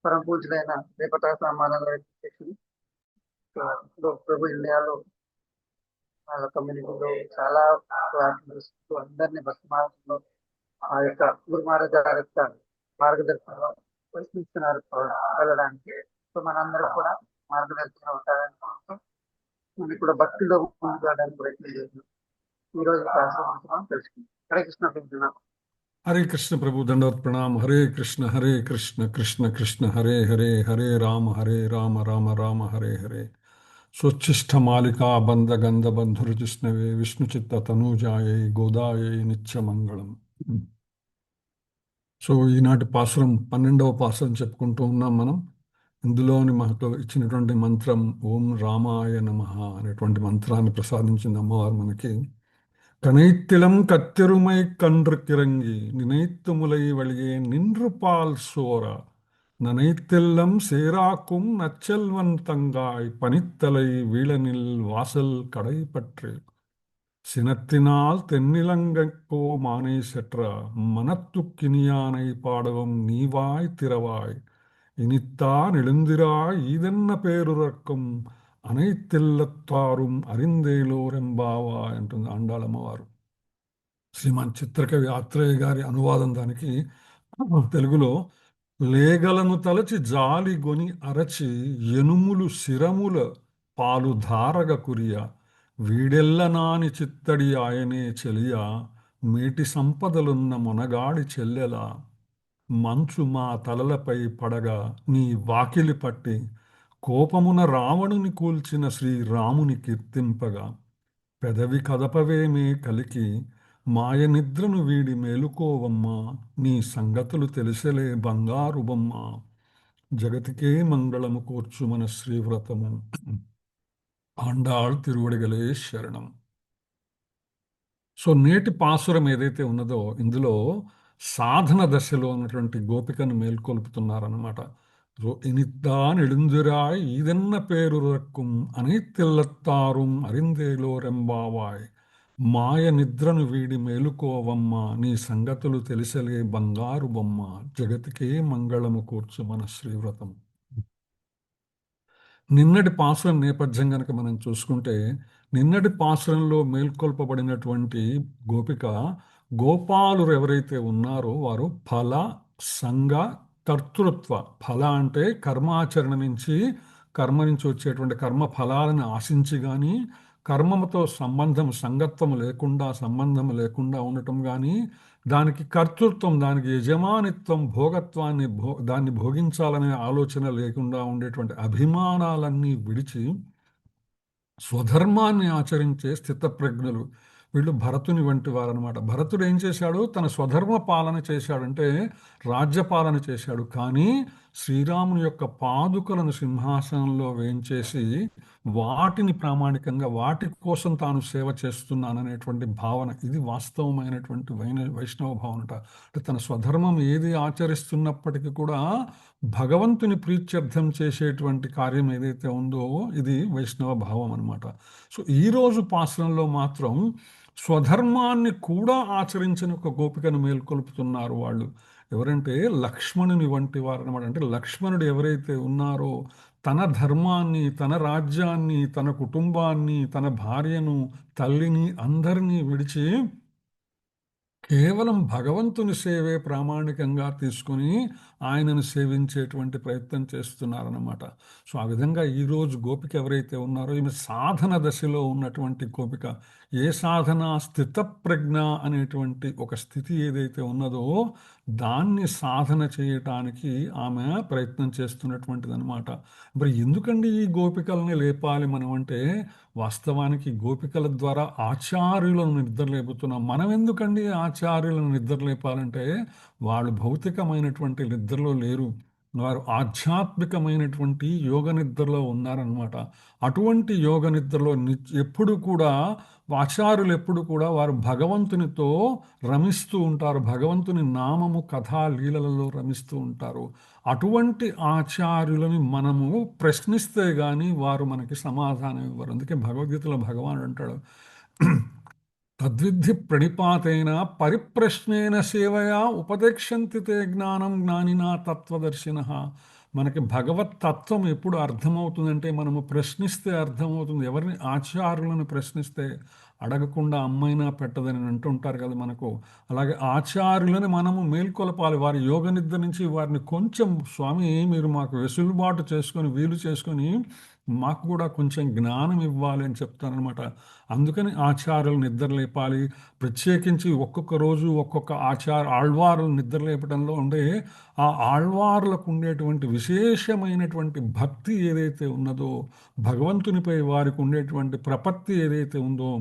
పరమ పూజ్యులైన రేపటి రామారావు గారి అధ్యక్షులు. ప్రభు ఇండియాలో వాళ్ళ కమ్యూనిటీలో చాలా ప్రార్థిస్తూ అందరినీ భక్తి మార్గంలో ఆ యొక్క గురు మహారాజ్ గారి యొక్క మార్గదర్శనంలో ప్రశ్నిస్తున్నారు వెళ్ళడానికి. సో మనందరూ కూడా మార్గదర్శనం అవుతారని మనకి కూడా భక్తిలో ముందుకు వెళ్ళడానికి ప్రయత్నం చేస్తున్నాం. ఈ రోజు మనం తెలుసుకుందాం. హరే కృష్ణ చెప్తున్నాం. హరే కృష్ణ ప్రభు దండవత్ ప్రణామ్. హరే కృష్ణ కృష్ణ కృష్ణ హరే హరే హరే రామ రామ రామ హరే హరే. స్వచ్ఛిష్ట మాలికా బంధ గంధ బంధురు జిష్ణవే విష్ణు చిత్త తనూజాయై గోదాయై నిత్యమంగళం. సో ఈనాటి పాసురం 12వ పాసురం చెప్పుకుంటూ ఉన్నాం మనం. ఇందులోని మనకు ఇచ్చినటువంటి మంత్రం ఓం రామాయ నమః అనేటువంటి మంత్రాన్ని ప్రసాదించింది అమ్మవారు మనకి. கனைத்திலம் கத்திருமை கன்று கிறங்கி நினைத்துமுலை வழியே நின்று பால் சோரா நனைத்தெல்லம் சேராக்கும் நச்செல்வன் தங்காய் பனித்தலை வீழனில் வாசல் கடை பற்று சினத்தினால் தென்னிலங்கோ மானை செற்றா மனத்துக்கினியானை பாடவும் நீவாய் திறவாய் இனித்தான் எழுந்திராய் ஈதென்ன பேருறக்கும் అనైతిల్లత్వారుం అరిందేలోరెంబావా అంటుంది ఆండాళమ్మవారు. శ్రీమాన్ చిత్రకవి ఆత్రేయ గారి అనువాదం దానికి తెలుగులో లేగలను తలచి జాలి గొని అరచి ఎనుములు శిరముల పాలు ధారగ కురియ వీడెల్ల నాని చిత్తడి ఆయనే చెలియ మేటి సంపదలున్న మొనగాడి చెల్లెలా మంచు మా తలలపై పడగా నీ వాకిలి పట్టి కోపమున రావణుని కూల్చిన శ్రీరాముని కీర్తింపగా పెదవి కదపవేమే కలికి మాయ నిద్రను వీడి మేలుకోవమ్మా నీ సంగతులు తెలిసలే బంగారు బొమ్మ జగతికే మంగళము కూర్చుమన శ్రీవ్రతము ఆండాళ్ తిరువడిగలే శరణం. సో నేటి పాసురం ఏదైతే ఉన్నదో ఇందులో సాధన దశలో ఉన్నటువంటి గోపికను మేల్కొల్పుతున్నారన్నమాట. இனித்தான் எழுந்திராய் ஈதென்ன பேருறக்கும் அனைத்தில்லத்தாரும் అరిందేలోరెంబావాయ్ మాయ నిద్రను వీడి మేలుకోవమ్మ నీ సంగతులు తెలిసలే బంగారు బొమ్మ జగతికే మంగళము కూర్చు మన శ్రీవ్రతం. నిన్నటి పాసురం నేపథ్యం కనుక మనం చూసుకుంటే నిన్నటి పాసురంలో మేల్కొల్పబడినటువంటి గోపిక గోపాలురు ఎవరైతే ఉన్నారో వారు ఫల సంగ కర్తృత్వ ఫల అంటే కర్మాచరణ నుంచి కర్మ నుంచి వచ్చేటువంటి కర్మ ఫలాలను ఆశించి కానీ కర్మతో సంబంధం లేకుండా ఉండటం కానీ దానికి కర్తృత్వం దానికి యజమానిత్వం భోగత్వాన్ని దాన్ని భోగించాలనే ఆలోచన లేకుండా ఉండేటువంటి అభిమానాలన్నీ విడిచి స్వధర్మాన్ని ఆచరించే స్థితప్రజ్ఞులు వీళ్ళు భరతుని వంటి వారనమాట. భరతుడు ఏం చేశాడు? తన స్వధర్మ పాలన చేశాడంటే రాజ్యపాలన చేశాడు. కానీ శ్రీరాముని యొక్క పాదుకలను సింహాసనంలో వేయించేసి వాటిని ప్రామాణికంగా వాటి కోసం తాను సేవ చేస్తున్నాననేటువంటి భావన, ఇది వాస్తవమైనటువంటి వైష్ణవ భావనట. అంటే తన స్వధర్మం ఏది ఆచరిస్తున్నప్పటికీ కూడా భగవంతుని ప్రీత్యర్థం చేసేటువంటి కార్యం ఏదైతే ఉందో ఇది వైష్ణవ భావం అనమాట. సో ఈరోజు పాసనంలో మాత్రం స్వధర్మాన్ని కూడా ఆచరించిన ఒక గోపికను మేల్కొల్పుతున్నారు వాళ్ళు. ఎవరంటే లక్ష్మణుని వంటి వారు అనమాట. అంటే లక్ష్మణుడు ఎవరైతే ఉన్నారో తన ధర్మాన్ని, తన రాజ్యాన్ని, తన కుటుంబాన్ని, తన భార్యను, తల్లిని అందరినీ విడిచి కేవలం భగవంతుని సేవే ప్రామాణికంగా తీసుకుని ఆయనను సేవించేటువంటి ప్రయత్నం చేస్తున్నారన్నమాట. సో ఆ విధంగా ఈరోజు గోపిక ఎవరైతే ఉన్నారో ఈమె సాధన దశలో ఉన్నటువంటి గోపిక. ఏ సాధన? స్థితప్రజ్ఞ అనేటువంటి ఒక స్థితి ఏదైతే ఉన్నదో దాన్ని సాధన చేయటానికి ఆమె ప్రయత్నం చేస్తున్నటువంటిది అనమాట. మరి ఎందుకండి ఈ గోపికల్ని లేపాలి మనం అంటే, వాస్తవానికి గోపికల ద్వారా ఆచార్యులను నిద్రలేపుతున్నాం. మనం ఎందుకండి ఆచార్యులను నిద్రలేపాలంటే వాళ్ళు భౌతికమైనటువంటి నిద్రలో లేరు, వారు ఆధ్యాత్మికమైనటువంటి యోగ నిద్రలో ఉన్నారనమాట. అటువంటి యోగ నిద్రలో ఎప్పుడు కూడా ఆచార్యులు ఎప్పుడు కూడా వారు భగవంతునితో రమిస్తూ ఉంటారు, భగవంతుని నామము కథా లీలలలో రమిస్తూ ఉంటారు. అటువంటి ఆచార్యులని మనము ప్రశ్నిస్తే గాని వారు మనకి సమాధానం ఇవ్వరు. అందుకే భగవద్గీతలో భగవానుడు అంటాడు, తద్విద్ధి ప్రణిపాతైన పరిప్రశ్నేన సేవయా ఉపదేక్షంతి తే జ్ఞానం జ్ఞానినా తత్వదర్శినః. మనకి భగవత్ తత్వం ఎప్పుడు అర్థమవుతుందంటే మనము ప్రశ్నిస్తే అర్థమవుతుంది. ఎవరిని ఆచార్యులను ప్రశ్నిస్తే అడగకుండా అమ్మైనా పెట్టదని అంటుంటారు కదా మనకు. అలాగే ఆచార్యులని మనము మేల్కొలపాలి. వారి యోగ నిద్ర నుంచి వారిని కొంచెం స్వామి మీరు మాకు వెసులుబాటు చేసుకొని వీలు చేసుకొని మాకు కూడా కొంచెం జ్ఞానం ఇవ్వాలి అని చెప్తానమాట. అందుకని ఆచార్యులు నిద్రలేపాలి. ప్రత్యేకించి ఒక్కొక్క రోజు ఒక్కొక్క ఆళ్వారులు నిద్రలేపడంలో ఉండే ఆ ఆళ్వార్లకు ఉండేటువంటి విశేషమైనటువంటి భక్తి ఏదైతే ఉన్నదో, భగవంతునిపై వారికి ఉండేటువంటి ప్రపత్తి ఏదైతే ఉందో,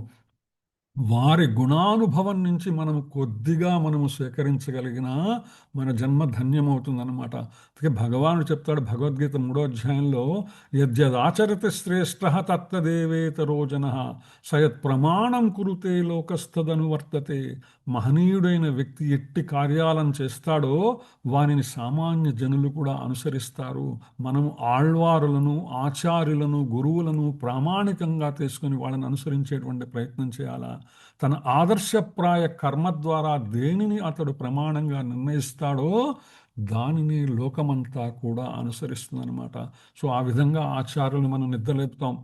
వారి గుణానుభవం నుంచి మనం కొద్దిగా మనము స్వీకరించగలిగినా మన జన్మ ధన్యమవుతుందన్నమాట. అందుకే భగవానుడు చెప్తాడు భగవద్గీత 3వ అధ్యాయంలో, యద్యదాచరతి శ్రేష్ఠ తత్తదేవేతరో జనః సయత్ ప్రమాణం కురుతే లోకస్థదనువర్తతే. మహనీయుడైన వ్యక్తి ఎట్టి కార్యాలను చేస్తాడో వానిని సామాన్య జనులు కూడా అనుసరిస్తారు. మనము ఆళ్వారులను, ఆచార్యులను, గురువులను ప్రామాణికంగా తీసుకుని వాళ్ళని అనుసరించేటువంటి ప్రయత్నం చేయాలా. తన ఆదర్శప్రాయ కర్మ ద్వారా దేనిని అతడు ప్రమాణంగా నిర్ణయిస్తాడో దానిని లోకమంతా కూడా అనుసరిస్తుందన్నమాట. సో ఆ విధంగా ఆచార్యులు మనం నిద్రలేపుతాం.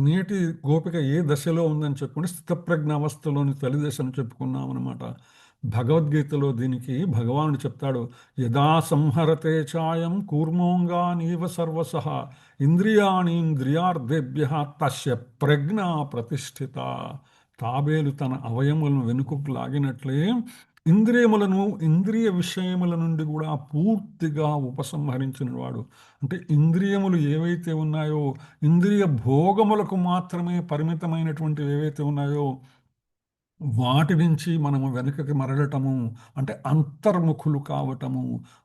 నేటి గోపిక ఏ దశలో ఉందని చెప్పుకుంటే స్థితప్రజ్ఞ అవస్థలోని తొలి దశను చెప్పుకున్నాం అనమాట. భగవద్గీతలో దీనికి భగవానుడు చెప్తాడు, యదా సంహరతే ఛాయం కూర్మోంగా నీవ సర్వసః ఇంద్రియాణీంద్రియార్థేభ్య తస్య ప్రజ్ఞ ప్రతిష్ఠిత. తాబేలు తన అవయములను వెనుకకు లాగినట్లే ఇంద్రియములను, ఇంద్రియ విషయముల నుండి కూడా పూర్తిగా ఉపసంహరించిన వాడు. అంటే ఇంద్రియములు ఏవైతే ఉన్నాయో, ఇంద్రియ భోగములకు మాత్రమే పరిమితమైనటువంటివి ఏవైతే ఉన్నాయో వాటి నుంచి మనము వెనుకకి మరలటము, అంటే అంతర్ముఖులు కావటము.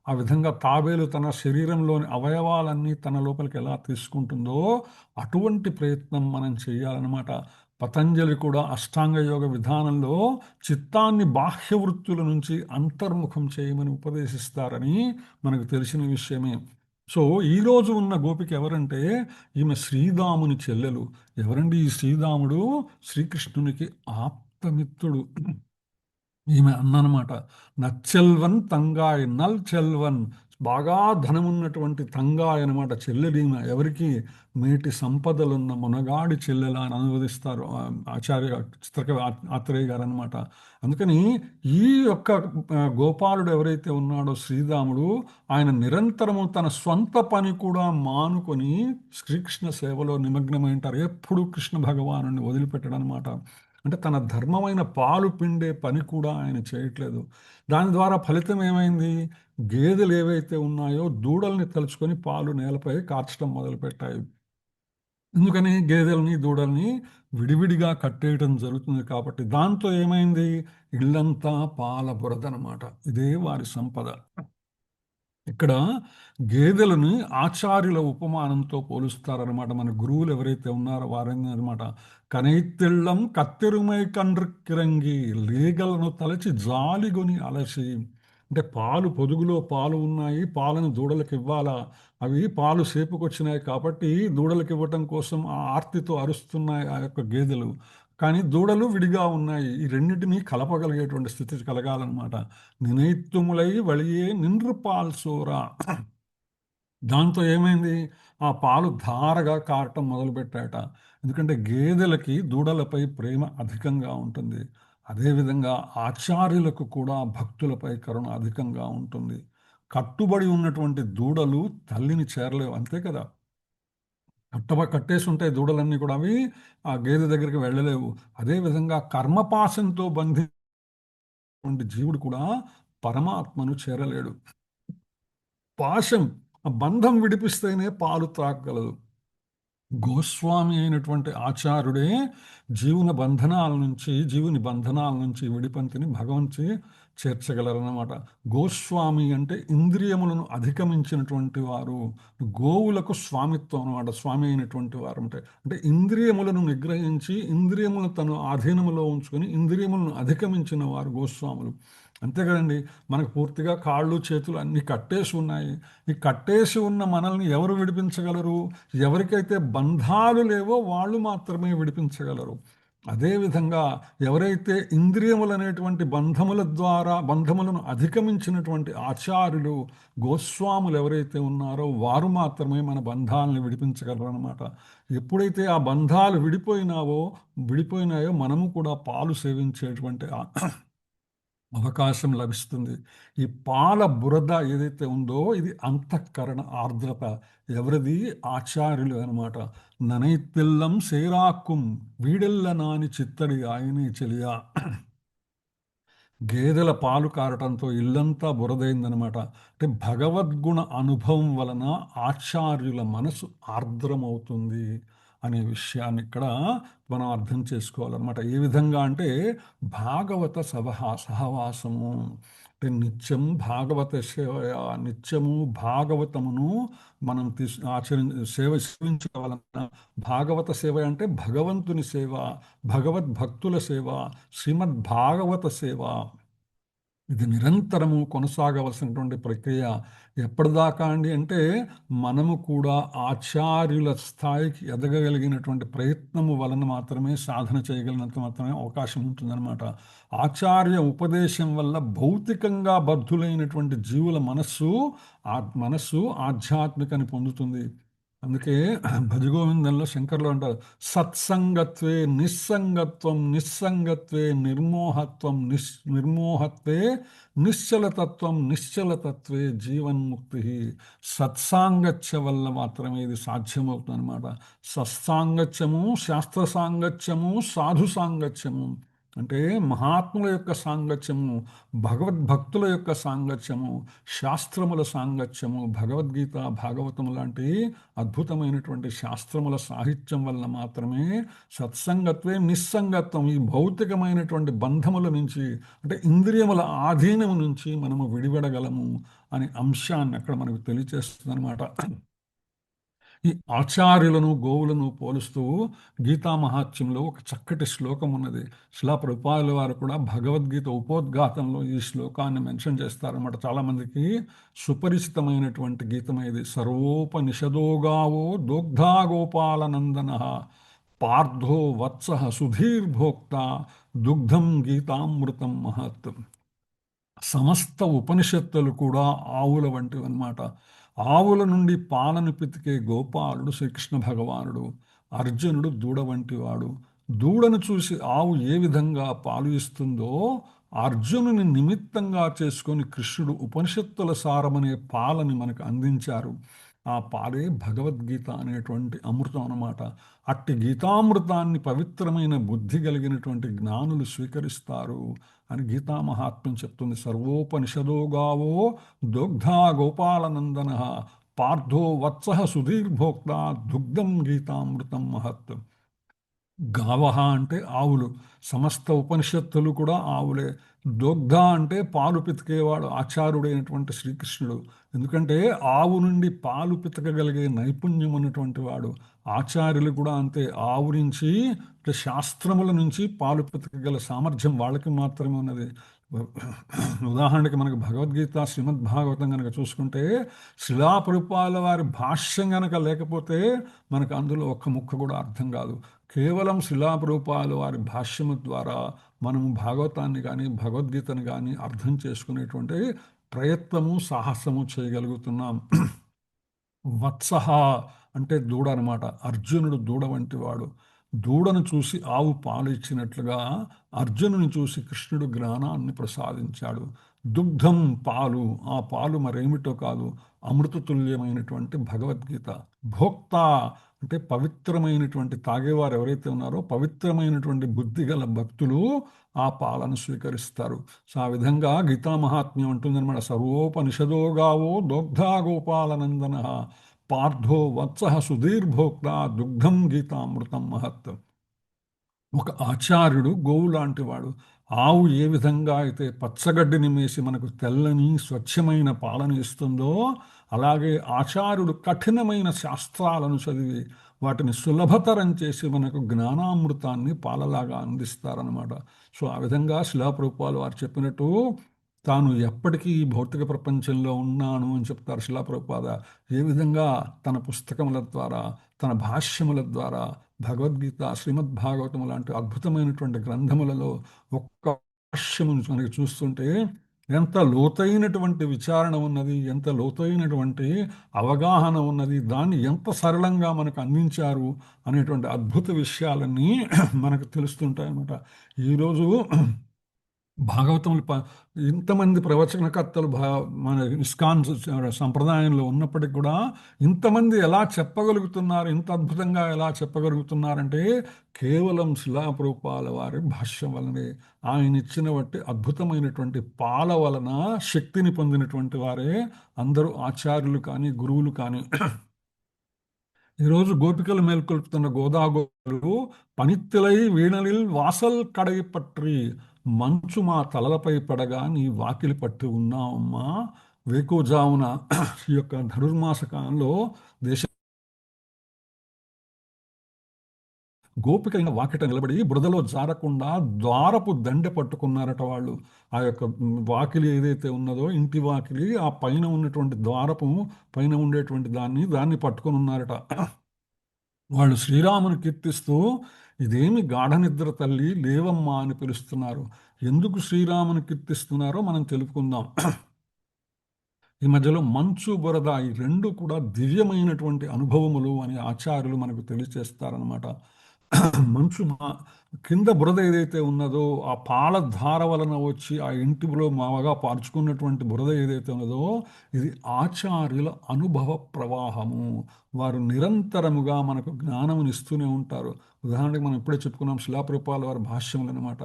ఆ విధంగా తాబేలు తన శరీరంలోని అవయవాలన్నీ తన లోపలికి ఎలా తీసుకుంటుందో అటువంటి ప్రయత్నం మనం చేయాలన్నమాట. పతంజలి కూడా అష్టాంగ యోగ విధానంలో చిత్తాన్ని బాహ్య వృత్తుల నుంచి అంతర్ముఖం చేయమని ఉపదేశిస్తారని మనకు తెలిసిన విషయమే. సో ఈరోజు ఉన్న గోపిక ఎవరంటే ఈమె శ్రీదాముని చెల్లెలు. ఎవరండి ఈ శ్రీదాముడు? శ్రీకృష్ణునికి ఆప్తమిత్రుడు. ఈమె అన్నమాట, నచ్చెల్వన్ తంగాయ్, నల్ చెల్వన్, బాగా ధనమున్నటువంటి తంగాయ్ అనమాట చెల్లెలు ఈమె. ఎవరికి? మేటి సంపదలున్న మునగాడి చెల్లెల అని అనువదిస్తారు ఆచార్య చిత్రకవి ఆత్రేయ గారు అనమాట. అందుకని ఈ యొక్క గోపాలుడు ఎవరైతే ఉన్నాడో శ్రీరాముడు, ఆయన నిరంతరము తన స్వంత పని కూడా మానుకొని శ్రీకృష్ణ సేవలో నిమగ్నమై ఉంటారు. ఎప్పుడు కృష్ణ భగవాను వదిలిపెట్టడం అనమాట. అంటే తన ధర్మమైన పాలు పిండే పని కూడా ఆయన చేయట్లేదు. దాని ద్వారా ఫలితం ఏమైంది? గేదెలు ఏవైతే ఉన్నాయో దూడల్ని తలుచుకొని పాలు నేలపై కార్చడం మొదలుపెట్టాయి. ఎందుకని? గేదెల్ని, దూడల్ని విడివిడిగా కట్టేయటం జరుగుతుంది కాబట్టి. దాంతో ఏమైంది? ఇల్లంతా పాల బురదనమాట. ఇదే వారి సంపద. ఇక్కడ గేదెలని ఆచార్యుల ఉపమానంతో పోలుస్తారనమాట. మన గురువులు ఎవరైతే ఉన్నారో వారని అనమాట. కనైతిళ్ళం కత్తెరుమై కండ్రిక్కిరంగి లేగలను తలచి జాలిగొని అలసి. అంటే పాలు, పొదుగులో పాలు ఉన్నాయి, పాలను దూడలకు ఇవ్వాలా. అవి పాలు సేపుకొచ్చినాయి కాబట్టి దూడలకు ఇవ్వటం కోసం ఆ ఆర్తితో అరుస్తున్నాయి ఆ యొక్క గేదెలు. కానీ దూడలు విడిగా ఉన్నాయి. ఈ రెండింటినీ కలపగలిగేటువంటి స్థితి కలగాలన్నమాట. నినైత్తుములై వళియే నిన్ను పాల్సోరా. దాంతో ఏమైంది? ఆ పాలు ధారగా కారటం మొదలుపెట్టాట. ఎందుకంటే గేదెలకి దూడలపై ప్రేమ అధికంగా ఉంటుంది. అదేవిధంగా ఆచార్యులకు కూడా భక్తులపై కరుణ అధికంగా ఉంటుంది. కట్టుబడి ఉన్నటువంటి దూడలు తల్లిని చేరలేవు, అంతే కదా. కట్టేసి ఉంటాయి దూడలన్నీ కూడా, అవి ఆ గేదె దగ్గరికి వెళ్ళలేవు. అదేవిధంగా కర్మపాశంతో జీవుడు కూడా పరమాత్మను చేరలేడు. పాశం, ఆ బంధం విడిపిస్తేనే పాలు త్రాగలదు. గోస్వామి అయినటువంటి ఆచార్యుడే జీవుని బంధనాల నుంచి విడిపంతిని భగవంతుని చేర్చగలరన్నమాట. గోస్వామి అంటే ఇంద్రియములను అధిగమించినటువంటి వారు. గోవులకు స్వామిత్వం అనమాట. స్వామి అయినటువంటి వారు అంటే ఇంద్రియములను నిగ్రహించి ఇంద్రియములను తను ఆధీనములో ఉంచుకొని ఇంద్రియములను అధిగమించిన వారు గోస్వాములు. అంతే కదండి. మనకు పూర్తిగా కాళ్ళు చేతులు అన్నీ కట్టేసి ఉన్నాయి. ఈ కట్టేసి ఉన్న మనల్ని ఎవరు విడిపించగలరు? ఎవరికైతే బంధాలు లేవో వాళ్ళు మాత్రమే విడిపించగలరు. అదేవిధంగా ఎవరైతే ఇంద్రియములనేటువంటి బంధముల ద్వారా బంధములను అధిగమించినటువంటి ఆచార్యులు, గోస్వాములు ఎవరైతే ఉన్నారో వారు మాత్రమే మన బంధాలను విడిపించగలరు అనమాట. ఎప్పుడైతే ఆ బంధాలు విడిపోయినాయో మనము కూడా పాలు సేవించేటువంటి అవకాశం లభిస్తుంది. ఈ పాల బురద ఏదైతే ఉందో ఇది అంతఃకరణ ఆర్ద్రత. ఎవరిది? ఆచార్యులు అనమాట. ననైతిల్లం సేరాక్కుం వీడెల్ల నాని చిత్తడి ఆయనే చెలియా. గేదెల పాలు కారటంతో ఇల్లంతా బురదైందనమాట. అంటే భగవద్గుణ అనుభవం వలన ఆచార్యుల మనసు ఆర్ద్రమవుతుంది అనే విషయాన్ని ఇక్కడ మనం అర్థం చేసుకోవాలన్నమాట. ఏ విధంగా అంటే భాగవత సహవాసము అంటే నిత్యం భాగవత సేవ, నిత్యము భాగవతమును మనం సేవించడం వలన, భాగవత సేవ అంటే భగవంతుని సేవ, భగవద్భక్తుల సేవ, శ్రీమద్ భాగవత సేవ. ఇది నిరంతరము కొనసాగవలసినటువంటి ప్రక్రియ. ఎప్పటిదాకా అండి అంటే మనము కూడా ఆచార్యుల స్థాయికి ఎదగగలిగినటువంటి ప్రయత్నము వలన మాత్రమే, సాధన చేయగలిగినంత మాత్రమే అవకాశం ఉంటుందన్నమాట. ఆచార్య ఉపదేశం వల్ల భౌతికంగా బద్ధులైనటువంటి జీవుల మనస్సు ఆధ్యాత్మికని పొందుతుంది. అందుకే భజగోవిందంలో శంకర్లు అంటారు, సత్సంగత్వే నిస్సంగత్వం, నిస్సంగత్వే నిర్మోహత్వం, నిర్మోహత్వే నిశ్చలతత్వం, నిశ్చలతత్వే జీవన్ముక్తి. సత్సాంగత్య వల్ల మాత్రమే ఇది సాధ్యమవుతుంది అనమాట. సత్సాంగత్యము, శాస్త్ర సాంగత్యము, సాధు సాంగత్యము అంటే మహాత్ముల యొక్క సాంగత్యము, భగవద్భక్తుల యొక్క సాంగత్యము, శాస్త్రముల సాంగత్యము, భగవద్గీత భాగవతము లాంటి అద్భుతమైనటువంటి శాస్త్రముల సాహిత్యం వల్ల మాత్రమే సత్సంగత్వే నిస్సంగత్వం, ఈ భౌతికమైనటువంటి బంధముల నుంచి అంటే ఇంద్రియముల ఆధీనము నుంచి మనము విడిపడగలము అనే అంశాన్ని అక్కడ మనకు తెలియచేస్తుంది అనమాట. ఈ ఆచార్యులను గోవులను పోలుస్తూ గీతా మహాత్మ్యంలో ఒక చక్కటి శ్లోకం ఉన్నది. శిలా ప్రభుపాదుల వారు కూడా భగవద్గీత ఉపోద్ఘాతంలో ఈ శ్లోకాన్ని మెన్షన్ చేస్తారన్నమాట. చాలామందికి సుపరిచితమైనటువంటి గీతం ఇది. సర్వోపనిషదోగావో దోగ్ధా గోపాలనందన పార్థో వత్స సుధీర్భోక్త దుగ్ధం గీతామృతం మహత్. సమస్త ఉపనిషత్తులు కూడా ఆవుల వంటివి అన్నమాట. ఆవుల నుండి పాలను పితికే గోపాలుడు శ్రీకృష్ణ భగవానుడు. అర్జునుడు దూడ వంటివాడు. దూడను చూసి ఆవు ఏ విధంగా పాలు ఇస్తుందో అర్జునుని నిమిత్తంగా చేసుకొని కృష్ణుడు ఉపనిషత్తుల సారమనే పాలని మనకు అందించారు. ఆ పాలే భగవద్గీత అనేటువంటి అమృతం అన్నమాట. అట్టి గీతామృతాన్ని పవిత్రమైన బుద్ధి కలిగినటువంటి జ్ఞానులు స్వీకరిస్తారు అని గీతా మహాత్మ్యం చెప్తుంది. సర్వోపనిషదోగావో దోగ్ధా గోపాలనందన పార్థో వత్స సుధీర్భోక్త దుగ్ధం గీతామృతం మహత్. గావహ అంటే ఆవులు, సమస్త ఉపనిషత్తులు కూడా ఆవులే. దోగ్ధ అంటే పాలు పితికేవాడు ఆచార్యుడైనటువంటి శ్రీకృష్ణుడు. ఎందుకంటే ఆవు నుండి పాలు పితకగలిగే నైపుణ్యం ఉన్నటువంటి వాడు. ఆచార్యులు కూడా అంతే. ఆవు నుంచి అంటే శాస్త్రముల నుంచి పాలు పితకగల సామర్థ్యం వాళ్ళకి మాత్రమే ఉన్నది. ఉదాహరణకి మనకు భగవద్గీత శ్రీమద్ భాగవతం కనుక చూసుకుంటే శిలాప్రభుపాదుల వారి భాష్యం కనుక లేకపోతే మనకు అందులో ఒక్క ముక్క కూడా అర్థం కాదు. కేవలం శిలాప్రభుపాదుల వారి భాష్యము ద్వారా మనము భాగవతాన్ని కానీ భగవద్గీతను కానీ అర్థం చేసుకునేటువంటి ప్రయత్నము సాహసము చేయగలుగుతున్నాం. వత్సహ అంటే దూడ అనమాట. అర్జునుడు దూడ వంటివాడు. దూడను చూసి ఆవు పాలు ఇచ్చినట్లుగా అర్జునుని చూసి కృష్ణుడు జ్ఞానాన్ని ప్రసాదించాడు. దుగ్ధం పాలు, ఆ పాలు మరేమిటో కాదు, అమృతతుల్యమైనటువంటి భగవద్గీత. భోక్త అంటే పవిత్రమైనటువంటి, తాగేవారు ఎవరైతే ఉన్నారో పవిత్రమైనటువంటి బుద్ధి గల భక్తులు ఆ పాలను స్వీకరిస్తారు. సో ఆ విధంగా గీతా మహాత్మ్యం ఉంటుందన్నమాట. సర్వోపనిషదోగావో దోగ్ధా గోపాలనందన పార్థో వత్స సుధీర్భోక్త దుగ్ధం గీతామృతం మహత్. ఒక ఆచార్యుడు గోవు లాంటివాడు. ఆవు ఏ విధంగా అయితే పచ్చగడ్డిని మేసి మనకు తెల్లని స్వచ్ఛమైన పాలన ఇస్తుందో అలాగే ఆచార్యుడు కఠినమైన శాస్త్రాలను చదివి వాటిని సులభతరం చేసి మనకు జ్ఞానామృతాన్ని పాలలాగా అందిస్తారనమాట. సో ఆ విధంగా శిలాప్రభుపాదులు వారు చెప్పినట్టు తాను ఎప్పటికీ ఈ భౌతిక ప్రపంచంలో ఉన్నాను అని చెప్తారు శిలాప్రభుపాద. ఏ విధంగా తన పుస్తకముల ద్వారా, తన భాష్యముల ద్వారా, భగవద్గీత, శ్రీమద్ భాగవతం లాంటి అద్భుతమైనటువంటి గ్రంథములలో ఒక్క భాష్యము మనకి చూస్తుంటే ఎంత లోతైనటువంటి విచారణ ఉన్నది, ఎంత లోతైనటువంటి అవగాహన ఉన్నది, దాన్ని ఎంత సరళంగా మనకు అందించారు అనేటువంటి అద్భుత విషయాలన్నీ మనకు తెలుస్తుంటాయి అన్నమాట. ఈరోజు భాగవతములు ఇంతమంది ప్రవచనకర్తలు మన ఇస్కాన్ సంప్రదాయంలో ఉన్నప్పటికీ కూడా ఇంతమంది ఎలా చెప్పగలుగుతున్నారు, ఇంత అద్భుతంగా ఎలా చెప్పగలుగుతున్నారంటే కేవలం శిలాప్రభుపాల వారి భాష్యం వలనే, ఆయన ఇచ్చిన బట్టి అద్భుతమైనటువంటి పాల వలన శక్తిని పొందినటువంటి వారే అందరూ ఆచార్యులు కానీ గురువులు కానీ. ఈరోజు గోపికలు మేల్కొల్పుతున్న గోదాగోలు పనిత్తిలై వీణలిల్ వాసల్ కడై పట్రి మంచు మా తలలపై పడగా నీ వాకిలి పట్టి ఉన్నావమ్మా. వేకువజామున ఈ యొక్క ధనుర్మాస కాలంలో దేశ గోపికైన వాకిట నిలబడి బురదలో జారకుండా ద్వారపు దండె పట్టుకున్నారట వాళ్ళు. ఆ యొక్క వాకిలి ఏదైతే ఉన్నదో, ఇంటి వాకిలి, ఆ పైన ఉన్నటువంటి ద్వారపు పైన ఉండేటువంటి దాన్ని పట్టుకొని ఉన్నారట. వాళ్ళు శ్రీరాముని కీర్తిస్తూ ఇదేమి గాఢ నిద్ర తల్లి లేవమ్మా అని పిలుస్తున్నారు. ఎందుకు శ్రీరాముని కీర్తిస్తున్నారో మనం తెలుపుకుందాం. ఈ మధ్యలో మంచు, బురద ఈ రెండు కూడా దివ్యమైనటువంటి అనుభవములు అని ఆచార్యులు మనకు తెలియచేస్తారనమాట. మంచు కింద బురద ఏదైతే ఉన్నదో, ఆ పాల ధార వలన వచ్చి ఆ ఇంటిలో మావగా పార్చుకున్నటువంటి బురద ఏదైతే ఉన్నదో, ఇది ఆచార్యుల అనుభవ ప్రవాహము. వారు నిరంతరముగా మనకు జ్ఞానముని ఇస్తూనే ఉంటారు. ఉదాహరణకి మనం ఇప్పుడే చెప్పుకున్నాం శిలాప్రభుపాల వారి భాష్యములు అనమాట.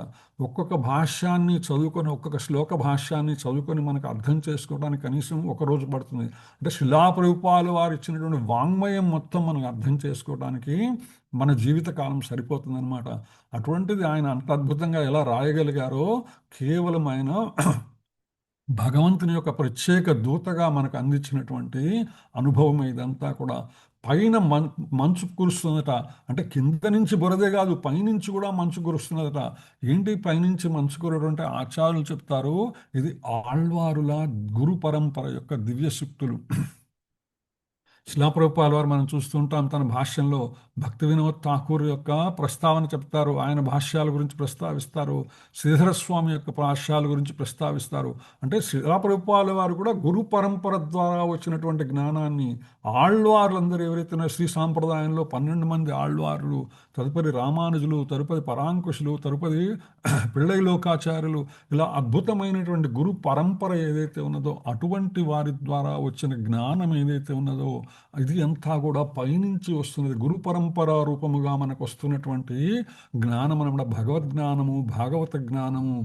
ఒక్కొక్క భాష్యాన్ని చదువుకొని, ఒక్కొక్క శ్లోక భాష్యాన్ని చదువుకొని మనకు అర్థం చేసుకోవడానికి కనీసం ఒక రోజు పడుతుంది. అంటే శిలాప్రభుపాల వారు ఇచ్చినటువంటి వాంగ్మయం మొత్తం మనం అర్థం చేసుకోవడానికి మన జీవితకాలం సరిపోతుందన్నమాట. అటువంటిది ఆయన అంత అద్భుతంగా ఎలా రాయగలిగారో కేవలం ఆయన భగవంతుని యొక్క ప్రత్యేక దూతగా మనకు అందించినటువంటి అనుభవం ఇదంతా కూడా. పైన మంచు కురుస్తున్నదట, అంటే కింద నుంచి బురదే కాదు, పైనుంచి కూడా మంచు కురుస్తున్నదట. ఏంటి పైనుంచి మంచు కురవడం అంటే ఆచార్యులు చెప్తారు, ఇది ఆళ్వారుల గురు పరంపర యొక్క దివ్య శక్తులు. శిలాప్రభుపాల వారు మనం చూస్తుంటాం తన భాష్యంలో భక్తి వినోద్ ఠాకూర్ యొక్క ప్రస్తావన చెప్తారు, ఆయన భాష్యాల గురించి ప్రస్తావిస్తారు, శ్రీధరస్వామి యొక్క భాష్యాల గురించి ప్రస్తావిస్తారు. అంటే శిలాప్రభుపాల వారు కూడా గురు పరంపర ద్వారా వచ్చినటువంటి జ్ఞానాన్ని ఆళ్వార్లందరూ ఎవరైతే శ్రీ సాంప్రదాయంలో 12 మంది ఆళ్వార్లు, తదుపరి రామానుజులు, తదుపరి పరాంకుశులు, తదుపరి పిళ్ళై లోకాచార్యులు, ఇలా అద్భుతమైనటువంటి గురు పరంపర ఏదైతే ఉన్నదో అటువంటి వారి ద్వారా వచ్చిన జ్ఞానం ఏదైతే ఉన్నదో ఇది అంతా కూడా పైనుంచి వస్తున్నది. గురు పరంపర రూపముగా మనకు వస్తున్నటువంటి జ్ఞానం అన్నమాట. భగవద్జ్ఞానము, భాగవత జ్ఞానము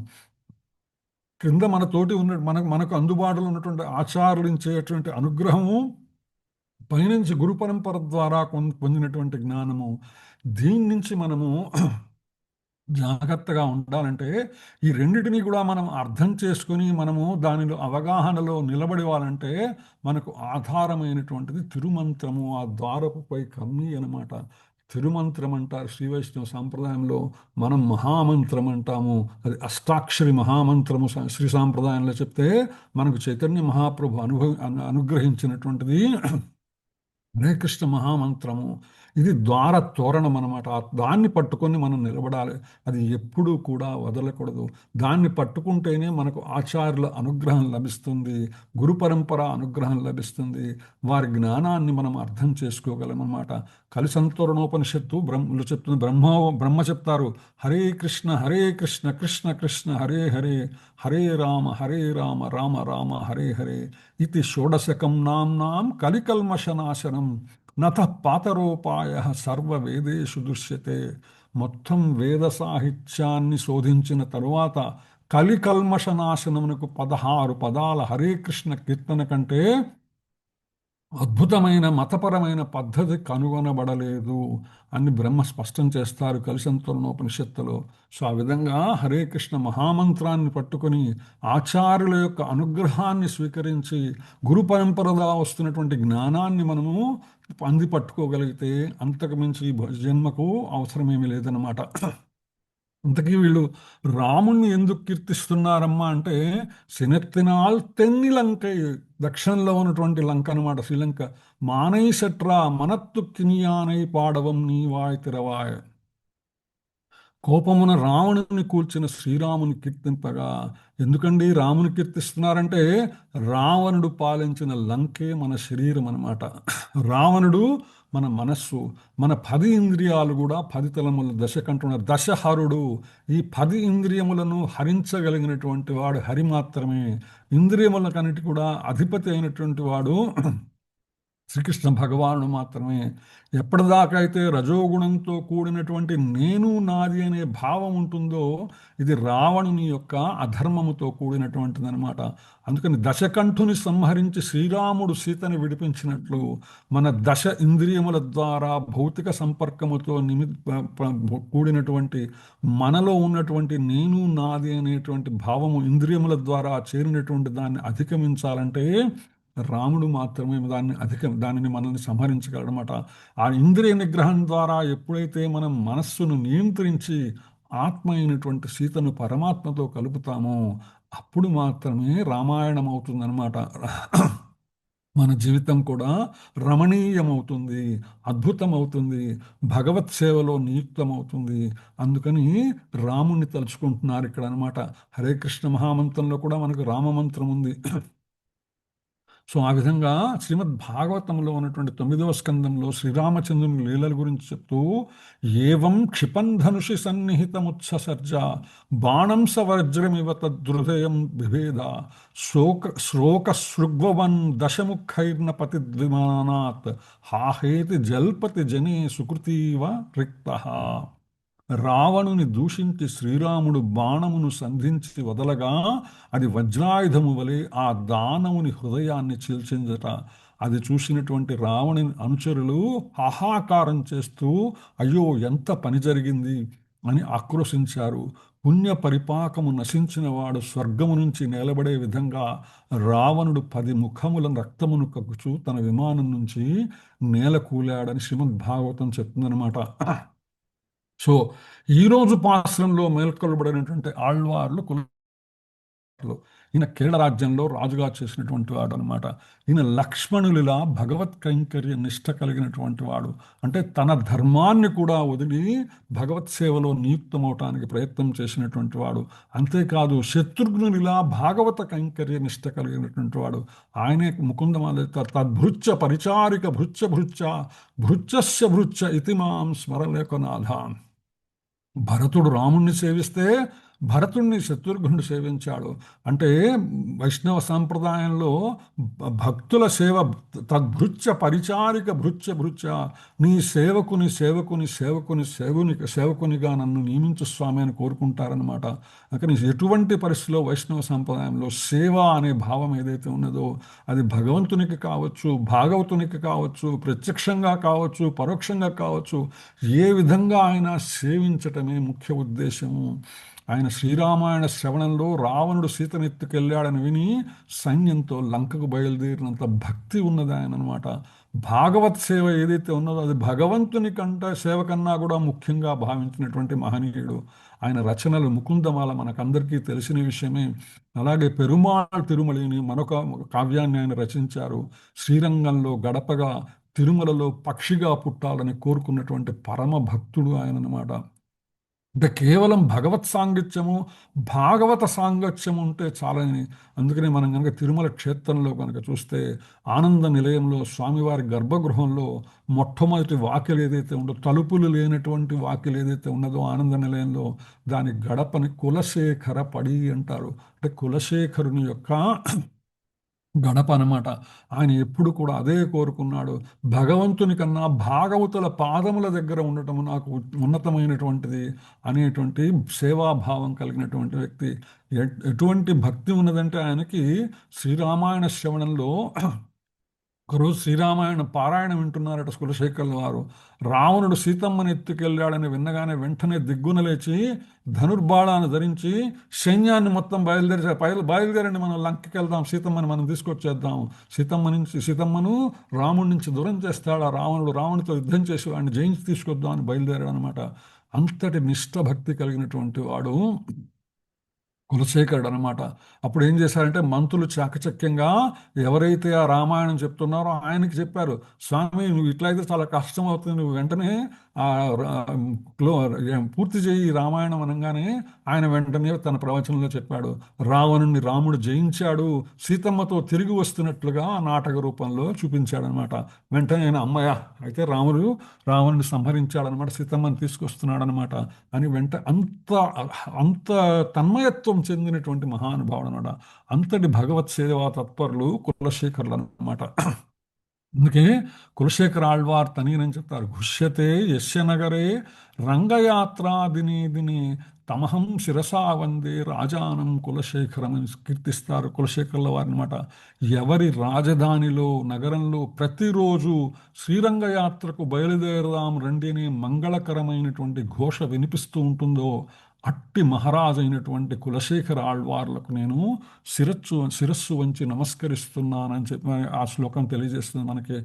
క్రింద మనతోటి ఉన్న మనకు అందుబాటులో ఉన్నటువంటి ఆచార్యులు ఇచ్చేటువంటి అనుగ్రహము, పైనుంచి గురు పరంపర ద్వారా పొందినటువంటి జ్ఞానము. దీని నుంచి మనము జాగ్రత్తగా ఉండాలంటే ఈ రెండిటిని కూడా మనం అర్థం చేసుకుని మనము దానిలో అవగాహనలో నిలబడేవాలంటే మనకు ఆధారమైనటువంటిది తిరుమంత్రము, ఆ ద్వారపుపై కమ్మి అనమాట. తిరుమంత్రం అంటారు శ్రీ వైష్ణవ సాంప్రదాయంలో, మనం మహామంత్రం అంటాము. అది అష్టాక్షరి మహామంత్రము శ్రీ సాంప్రదాయంలో చెప్తే మనకు చైతన్య మహాప్రభు అనుగ్రహించినటువంటిది హరే కృష్ణ మహామంత్రము. ఇది ద్వార తోరణం అనమాట. దాన్ని పట్టుకొని మనం నిలబడాలి. అది ఎప్పుడూ కూడా వదలకూడదు. దాన్ని పట్టుకుంటేనే మనకు ఆచార్యుల అనుగ్రహం లభిస్తుంది, గురు పరంపర అనుగ్రహం లభిస్తుంది, వారి జ్ఞానాన్ని మనం అర్థం చేసుకోగలం అన్నమాట. కలిసంతోరణోపనిషత్తు చెప్తుంది, బ్రహ్మ చెప్తారు, హరే కృష్ణ కృష్ణ కృష్ణ హరే హరే, హరే రామ రామ రామ హరే హరే, ఇది షోడశకం నాంనాం కలికల్మషనాశనం నత పాతరోపాయ సర్వ వేదేషు దృశ్యతే. మొత్తం వేద సాహిత్యాన్ని శోధించిన తరువాత కలికల్మషనాశనమునకు 16 పదాల హరే కృష్ణ కీర్తన కంటే అద్భుతమైన మతపరమైన పద్ధతి కనుగొనబడలేదు అని బ్రహ్మ స్పష్టం చేస్తారు కలిసంతోరణోపనిషత్తులో. సో ఆ విధంగా హరే కృష్ణ మహామంత్రాన్ని పట్టుకొని ఆచార్యుల యొక్క అనుగ్రహాన్ని స్వీకరించి గురు పరంపరగా వస్తున్నటువంటి జ్ఞానాన్ని మనము పట్టుకోగలిగితే అంతకు మించి జన్మకు అవసరమేమీ లేదన్నమాట. ఇంతకీ వీళ్ళు రాముణ్ణి ఎందుకు కీర్తిస్తున్నారమ్మా అంటే, సినెత్తినాల్ తెన్నిలంకై దక్షిణంలో ఉన్నటువంటి లంక అనమాట, శ్రీలంక. మానై శట్రా మనత్తు కినియానై పాడవం నీవాయ్ తిరవాయ్. కోపమున రావణుని కూల్చిన శ్రీరాముని కీర్తింపగా. ఎందుకండి రాముని కీర్తిస్తున్నారంటే, రావణుడు పాలించిన లంకే మన శరీరం అన్నమాట. రావణుడు మన మనస్సు, మన 10 ఇంద్రియాలు కూడా 10 తలముల దశకంటున్న దశహరుడు. ఈ 10 ఇంద్రియములను హరించగలిగినటువంటి వాడు హరి మాత్రమే. ఇంద్రియములకన్నిటి కూడా అధిపతి అయినటువంటి వాడు శ్రీకృష్ణ భగవానుడు మాత్రమే. ఎప్పటిదాకా అయితే రజోగుణంతో కూడినటువంటి నేను నాది అనే భావం ఉంటుందో, ఇది రావణుని యొక్క అధర్మముతో కూడినటువంటిది అనమాట. అందుకని దశకంఠుని సంహరించి శ్రీరాముడు సీతని విడిపించినట్లు, మన దశ ఇంద్రియముల ద్వారా భౌతిక సంపర్కముతో కూడినటువంటి మనలో ఉన్నటువంటి నేను నాది అనేటువంటి భావము ఇంద్రియముల ద్వారా చేరినటువంటి దాన్ని అధిగమించాలంటే రాముడు మాత్రమే దానిని మనల్ని సంహరించగలడనమాట. ఆ ఇంద్రియ నిగ్రహం ద్వారా ఎప్పుడైతే మనం మనస్సును నియంత్రించి ఆత్మ అయినటువంటి సీతను పరమాత్మతో కలుపుతామో అప్పుడు మాత్రమే రామాయణం అవుతుందన్నమాట. మన జీవితం కూడా రమణీయమవుతుంది, అద్భుతమవుతుంది, భగవత్ సేవలో నియుక్తమవుతుంది. అందుకని రాముణ్ణి తలుచుకుంటున్నారు ఇక్కడ అనమాట. హరే కృష్ణ మహామంత్రంలో కూడా మనకు రామమంత్రం ఉంది. సో ఆ విధంగా శ్రీమద్ భాగవతంలో ఉన్నటువంటి 9వ స్కందంలో శ్రీరామచంద్రుని లీలల గురించి చెప్తూ, ఏవం క్షిపంధనుషి సన్నిహితముత్సర్జ బాణం సవజ్రమివ తద్హృదయం బిభేద శ్లోక శృగ్వన్ దశముఖైర్న పతిద్విమానాత్ హాహేతి జల్పతి జనే సుకృతీవ రిక్తః. రావణుని దూషించి శ్రీరాముడు బాణమును సంధించి వదలగా అది వజ్రాయుధము వలె ఆ దానవుని హృదయాన్ని చీల్చిందట. అది చూసినటువంటి రావణుని అనుచరులు హాహాకారం చేస్తూ అయ్యో ఎంత పని జరిగింది అని ఆక్రోశించారు. పుణ్య పరిపాకము నశించిన వాడు స్వర్గము నుంచి నిలబడే విధంగా రావణుడు 10 ముఖముల రక్తమును కక్కుచూ తన విమానం నుంచి నేల కూలాడని శ్రీమద్ భాగవతం చెప్తుందనమాట. సో ఈరోజు పాశ్రంలో మేల్కొల్బడినటువంటి ఆళ్వార్లు ఈయన కేరళ రాజ్యంలో రాజుగా చేసినటువంటి వాడు అనమాట. ఈయన లక్ష్మణులిలా భగవత్ కైంకర్య నిష్ట కలిగినటువంటి వాడు. అంటే తన ధర్మాన్ని కూడా వదిలి భగవత్ సేవలో నియుక్తమవటానికి ప్రయత్నం చేసినటువంటి వాడు. అంతేకాదు శత్రుఘ్నునిలా భాగవత కైంకర్య నిష్ట కలిగినటువంటి వాడు. ఆయనే ముకుందమాల తద్భృత్య పరిచారిక భృత్య భృత్యస్య భృత్య ఇతి మాం స్మరలేఖనాథ. భరతుడు రాముణ్ణి సేవిస్తే భరతుణ్ణి శత్రుఘ్నుడు సేవించాడు. అంటే వైష్ణవ సాంప్రదాయంలో భక్తుల సేవ తద్భృత్య పరిచారిక భృత్య నీ సేవకుని సేవకుని సేవకుని సేవకునిగా నన్ను నియమించు స్వామి అని కోరుకుంటారనమాట. కానీ ఎటువంటి పరిస్థితిలో వైష్ణవ సాంప్రదాయంలో సేవ అనే భావం ఏదైతే ఉన్నదో అది భగవంతునికి కావచ్చు, భాగవతునికి కావచ్చు, ప్రత్యక్షంగా కావచ్చు, పరోక్షంగా కావచ్చు, ఏ విధంగా ఆయన సేవించటమే ముఖ్య ఉద్దేశము. ఆయన శ్రీరామాయణ శ్రవణంలో రావణుడు సీతనెత్తుకెళ్ళాడని విని సైన్యంతో లంకకు బయలుదేరినంత భక్తి ఉన్నది ఆయన అనమాట. భాగవత్ సేవ ఏదైతే ఉన్నదో అది భగవంతుని సేవ కన్నా కూడా ముఖ్యంగా భావించినటువంటి మహనీయుడు. ఆయన రచనలు ముకుందమాల మనకందరికీ తెలిసిన విషయమే. అలాగే పెరుమాళ్ తిరుమలని మరొక కావ్యాన్ని ఆయన రచించారు. శ్రీరంగంలో గడపగా తిరుమలలో పక్షిగా పుట్టాలని కోరుకున్నటువంటి పరమ భక్తుడు ఆయన అనమాట. అంటే కేవలం భగవత్ సాంగత్యము, భాగవత సాంగత్యము ఉంటే చాలని. అందుకనే మనం కనుక తిరుమల క్షేత్రంలో కనుక చూస్తే ఆనంద నిలయంలో స్వామివారి గర్భగృహంలో మొట్టమొదటి వాకిలి ఏదైతే ఉందో, తలుపులు లేనటువంటి వాకిలి ఏదైతే ఉన్నదో ఆనంద నిలయంలో, దాని గడపని కులశేఖర పడి అంటారు. అంటే కులశేఖరుని యొక్క గడప అనమాట. ఆయన ఎప్పుడు కూడా అదే కోరుకున్నాడు. భగవంతుని కన్నా భాగవతుల పాదముల దగ్గర ఉండటం నాకు ఉన్నతమైనటువంటిది అనేటువంటి సేవాభావం కలిగినటువంటి వ్యక్తి. ఎటువంటి భక్తి ఉన్నదంటే ఆయనకి శ్రీరామాయణ శ్రవణంలో ఒకరోజు శ్రీరామాయణ పారాయణ వింటున్నారట కులశేఖరుల వారు. రావణుడు సీతమ్మని ఎత్తుకెళ్ళాడని విన్నగానే వెంటనే దిగ్గున లేచి ధనుర్బాణాన్ని ధరించి సైన్యాన్ని మొత్తం బయలుదేరండి, మనం లంకకి వెళ్దాం, సీతమ్మని మనం తీసుకొచ్చేద్దాం, సీతమ్మను రాముడి నుంచి దూరం చేస్తాడా రావణుడు, రావణుడితో యుద్ధం చేసి వాడిని జయించి తీసుకొద్దాం అని బయలుదేరాడు అనమాట. అంతటి నిష్ఠ భక్తి కలిగినటువంటి వాడు కులశేఖరుడు అనమాట. అప్పుడు ఏం చేశారంటే మంత్రులు చాకచక్యంగా ఎవరైతే ఆ రామాయణం చెప్తున్నారో ఆయనకి చెప్పారు, స్వామి నువ్వు ఇట్లయితే చాలా కష్టం అవుతుంది, నువ్వు వెంటనే ఆ రా- క్లో పూర్తి చేయి ఈ రామాయణం అనగానే ఆయన వెంటనే తన ప్రవచనంలో చెప్పాడు, రావణుని రాముడు జయించాడు, సీతమ్మతో తిరిగి వస్తున్నట్లుగా ఆ నాటక రూపంలో చూపించాడనమాట. వెంటనే ఆయన అమ్మయ్య అయితే రాముడు రావణుని సంహరించాడనమాట, సీతమ్మని తీసుకొస్తున్నాడనమాట అని అంత అంత తన్మయత్వం చెందినటువంటి మహానుభావుడు అనమాట. అంతటి భగవత్ సేవా తత్పరులు కులశేఖరులు అనమాట. అందుకే కులశేఖర ఆళ్వార్ తనీనని చెప్తారు, ఘుష్యతే యస్య నగరే రంగయాత్రాదిని దిని తమహం శిరసా వందే రాజానం కులశేఖరం అని కీర్తిస్తారు కులశేఖరుల వారి అనమాట. ఎవరి రాజధానిలో నగరంలో ప్రతిరోజు శ్రీరంగయాత్రకు బయలుదేరదాం రండి అనే మంగళకరమైనటువంటి ఘోష వినిపిస్తూ ఉంటుందో అట్టి మహారాజైనటువంటి కులశేఖర ఆళ్వార్లకు నేను శిరస్సు వంచి నమస్కరిస్తున్నానని చెప్పి ఆ శ్లోకం తెలియజేస్తుంది మనకి.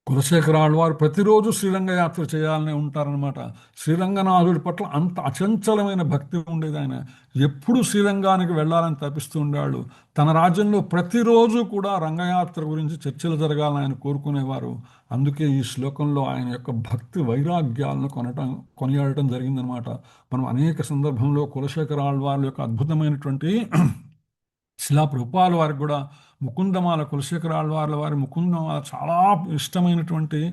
కులశేఖర ఆళ్వారు ప్రతిరోజు శ్రీరంగ యాత్ర చేయాలనే ఉంటారనమాట. శ్రీరంగనాథుడి పట్ల అంత అచంచలమైన భక్తి ఉండేది. ఆయన ఎప్పుడు శ్రీరంగానికి వెళ్ళాలని తపిస్తూ ఉండేవాళ్ళు. తన రాజ్యంలో ప్రతిరోజు కూడా రంగయాత్ర గురించి చర్చలు జరగాలని ఆయన కోరుకునేవారు. అందుకే ఈ శ్లోకంలో ఆయన యొక్క భక్తి వైరాగ్యాలను కొనియాడటం జరిగిందనమాట. మనం అనేక సందర్భంలో కులశేఖర ఆళ్వార్ల యొక్క అద్భుతమైనటువంటి శిలా ప్రభుపాల వారికి కూడా ముకుందమాల కులశేఖర ఆళ్వార్ల వారి ముకుందమాల చాలా ఇష్టమైనటువంటి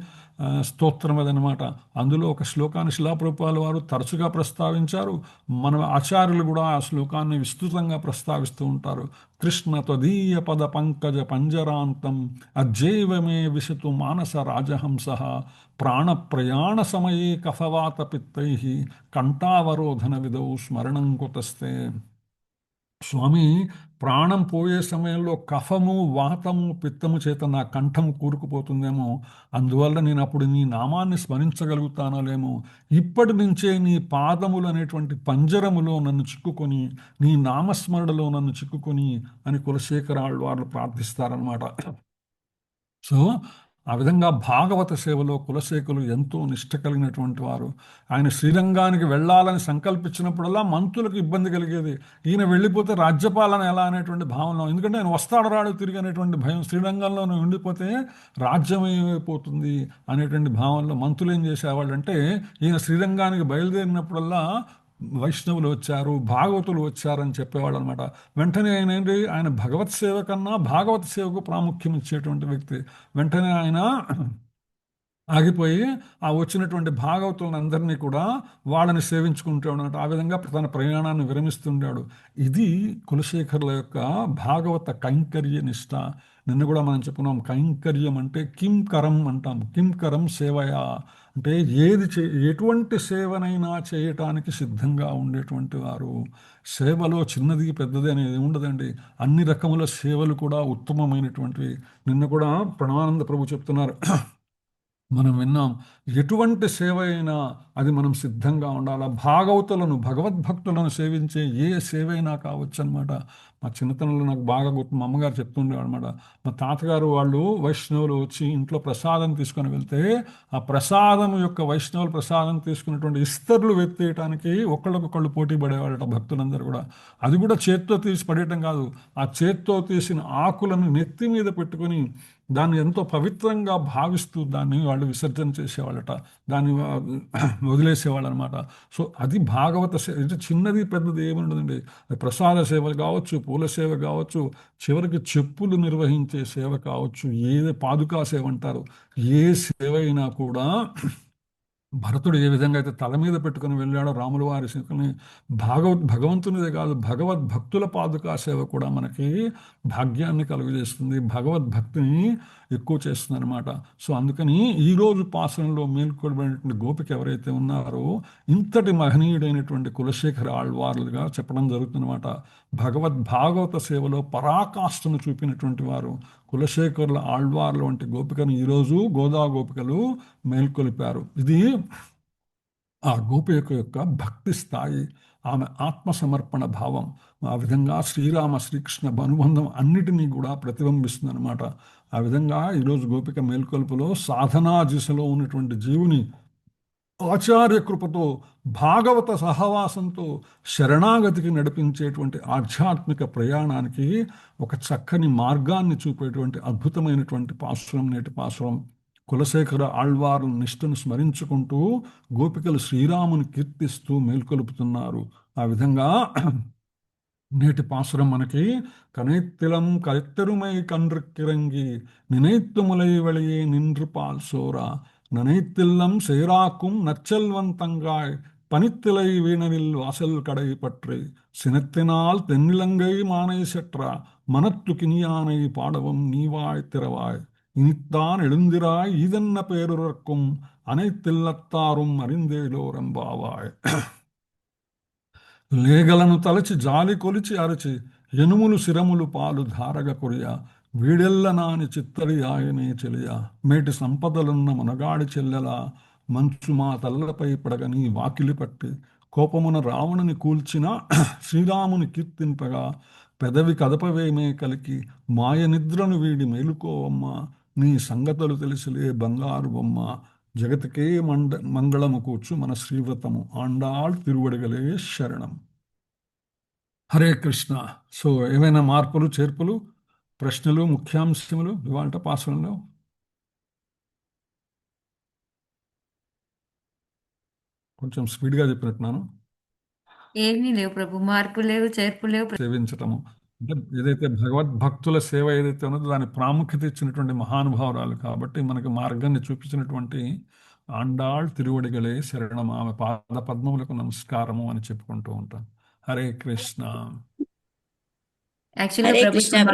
స్తోత్రం అదనమాట. అందులో ఒక శ్లోకాన్ని శిలాప్రభుపాల వారు తరచుగా ప్రస్తావించారు. మన ఆచార్యులు కూడా ఆ శ్లోకాన్ని విస్తృతంగా ప్రస్తావిస్తూ ఉంటారు. కృష్ణ త్వదీయ పద పంకజ పంజరాంతం అజ్జైవమే విశతు మానస రాజహంస ప్రాణ ప్రయాణ సమయే కఫవాత పిత్తై కంఠావరోధన విధౌ స్మరణం కుతస్తే. స్వామి, ప్రాణం పోయే సమయంలో కఫము వాతము పిత్తము చేత నా కంఠం కూరుకుపోతుందేమో, అందువల్ల నేను అప్పుడు నీ నామాన్ని స్మరించగలుగుతానోలేమో, ఇప్పటి నుంచే నీ పాదములు అనేటువంటి పంజరములో నన్ను చిక్కుకొని నీ నామస్మరణలో నన్ను చిక్కుకొని అని కులశేఖర ఆళ్వార్లు ప్రార్థిస్తారనమాట. సో ఆ విధంగా భాగవత సేవలో కులశేఖరులు ఎంతో నిష్ట కలిగినటువంటి వారు. ఆయన శ్రీరంగానికి వెళ్ళాలని సంకల్పించినప్పుడల్లా మంత్రులకు ఇబ్బంది కలిగేది. ఈయన వెళ్ళిపోతే రాజ్యపాలన ఎలా అనేటువంటి భావన, ఎందుకంటే ఆయన వస్తాడు రాడు తిరిగి అనేటువంటి భయం, శ్రీరంగంలో ఉండిపోతే రాజ్యం ఏమైపోతుంది అనేటువంటి భావనలో మంత్రులు ఏం చేసేవాళ్ళు అంటే, ఈయన శ్రీరంగానికి బయలుదేరినప్పుడల్లా వైష్ణవులు వచ్చారు, భాగవతులు వచ్చారని చెప్పేవాళ్ళు అనమాట. వెంటనే ఆయన ఏంటి, ఆయన భగవత్ సేవ కన్నా భాగవత సేవకు ప్రాముఖ్యం ఇచ్చేటువంటి వ్యక్తి. వెంటనే ఆయన ఆగిపోయి ఆ వచ్చినటువంటి భాగవతులను అందరినీ కూడా వాళ్ళని సేవించుకుంటాడు అనమాట. ఆ విధంగా తన ప్రయాణాన్ని విరమిస్తుంటాడు. ఇది కులశేఖరుల యొక్క భాగవత కైంకర్య నిష్ట. నిన్న కూడా మనం చెప్పుకున్నాం, కైంకర్యం అంటే కింకరం అంటాం. కింకరం సేవయా అంటే ఎటువంటి సేవనైనా చేయటానికి సిద్ధంగా ఉండేటువంటి వారు. సేవలో చిన్నది పెద్దది అనేది ఉండదండి. అన్ని రకముల సేవలు కూడా ఉత్తమమైనటువంటివి. నిన్న కూడా ప్రణవానంద ప్రభు చెప్తున్నారు, మనం విన్నాం, ఎటువంటి సేవ అయినా అది మనం సిద్ధంగా ఉండాలి. భాగవతులను భగవద్భక్తులను సేవించే ఏ సేవ అయినా కావచ్చు అనమాట. మా చిన్నతనంలో నాకు బాగా గుర్తు, మా అమ్మగారు చెప్తుండేవాడు అనమాట. మా తాతగారు వాళ్ళు వైష్ణవులు వచ్చి ఇంట్లో ప్రసాదం తీసుకొని వెళ్తే ఆ ప్రసాదం యొక్క వైష్ణవుల ప్రసాదం తీసుకున్నటువంటి ఇస్తర్లు వెత్తేయటానికి ఒకళ్ళకొకళ్ళు పోటీ పడేవాళ్ళట భక్తులందరూ కూడా. అది కూడా చేత్తో తీసి పడేయటం కాదు, ఆ చేత్తో తీసిన ఆకులను నెత్తి మీద పెట్టుకొని దాన్ని ఎంతో పవిత్రంగా భావిస్తూ దాన్ని వాళ్ళు విసర్జన చేసేవాళ్ళట, దాన్ని వదిలేసేవాళ్ళు అనమాట. సో అది భాగవత సేవ. ఇది చిన్నది పెద్దది ఏమి ఉండదండి. అది ప్రసాద సేవ కావచ్చు, పూల సేవ కావచ్చు, చివరికి చెప్పులు నిర్వహించే సేవ కావచ్చు, ఏది పాదుకా సేవ అంటారు. ఏ సేవ అయినా కూడా భరతుడు ఏ విధంగా అయితే తల మీద పెట్టుకుని వెళ్ళాడో రాముల వారి శిఖని, భగవంతునిదే కాదు భగవద్భక్తుల పాదుకా సేవ కూడా మనకి భాగ్యాన్ని కలుగజేస్తుంది, భగవద్భక్తిని ఎక్కువ చేస్తుంది అనమాట. సో అందుకని ఈరోజు పాసనలో మేల్కొల్బడినటువంటి గోపిక ఎవరైతే ఉన్నారో ఇంతటి మహనీయుడైనటువంటి కులశేఖర ఆళ్వార్లుగా చెప్పడం జరుగుతుందన్నమాట. భాగవత సేవలో పరాకాష్ఠను చూపినటువంటి వారు కులశేఖరుల ఆళ్వార్ల వంటి గోపికను ఈరోజు గోదా గోపికలు మేల్కొలిపారు. ఇది ఆ గోపిక యొక్క భక్తి స్థాయి, ఆమె ఆత్మసమర్పణ భావం. ఆ విధంగా శ్రీరామ శ్రీకృష్ణ అనుబంధం అన్నిటినీ కూడా ప్రతిబింబిస్తుంది అనమాట. ఆ విధంగా ఈరోజు గోపిక మేల్కొలుపులో సాధనా దిశలో ఉన్నటువంటి జీవుని ఆచార్య కృపతో భాగవత సహవాసంతో శరణాగతికి నడిపించేటువంటి ఆధ్యాత్మిక ప్రయాణానికి ఒక చక్కని మార్గాన్ని చూపేటువంటి అద్భుతమైనటువంటి పాసురం నేటి పాసురం. కులశేఖర ఆళ్వారు నిష్ఠను స్మరించుకుంటూ గోపికలు శ్రీరాముని కీర్తిస్తూ మేల్కొలుపుతున్నారు. ఆ విధంగా నేటి పాసురం మనకి కనైత్తిలం కైత్తెరుమై கன்றுக்கிறங்கி நினைத்துமுலை வெளியே நின்று பால் சோரா நனைத்தில்லம் சேராக்கும் நற்செல்வந்தங்காய் பனித்திலை வீணனில் வாசல் கடை பற்றி சினத்தினால் தென்னிலங்கை மானை செற்றா மனத்து கினியானை பாடவும் நீவாய் திறவாய் இனித்தான் எழுந்திராய் ஈதென்ன பேருறக்கும் அனைத்தில்லத்தாரும் அறிந்தேலோரெம்பாவாய். లేగలను తలచి జాలి కొలిచి అరచి ఎనుములు శిరములు పాలు ధారగ కొరియ వీడెల్ల నాని చిత్తడి ఆయనే చెలియ మేటి సంపదలున్న మనగాడి చెల్లెలా మంచు మా తల్లపై పడగని వాకిలి పట్టి కోపమున రావణుని కూల్చిన శ్రీరాముని కీర్తింపగా పెదవి కదపవేమే కలికి మాయ నిద్రను వీడి మేలుకోవమ్మ నీ సంగతులు తెలిసిలే బంగారు బొమ్మ జగతికే మంగళము కూర్చు మన శ్రీవ్రతము ఆండాళ్ తిరువడిగలే శరణం. హరే కృష్ణ. సో ఏమైనా మార్పులు చేర్పులు ప్రశ్నలు ముఖ్యాంశములు ఇవాళ పాసంలో? కొంచెం స్పీడ్గా చెప్పినట్టున్నాను. ఏమీ లేవు ప్రభు, మార్పు లేవు, చేర్పు లేవు. సేవించటము అంటే ఏదైతే భగవద్భక్తుల సేవ ఏదైతే ఉన్నదో దాని ప్రాముఖ్యత ఇచ్చినటువంటి మహానుభావురాలు కాబట్టి మనకి మార్గాన్ని చూపించినటువంటి ఆండాళ్ తిరువడిగలే శరణం, ఆమె పాద పద్మములకు నమస్కారము అని చెప్పుకుంటూ ఉంటాం. హరే కృష్ణ. యాక్చువల్గా హరే ప్రభుత్వం కృష్ణ.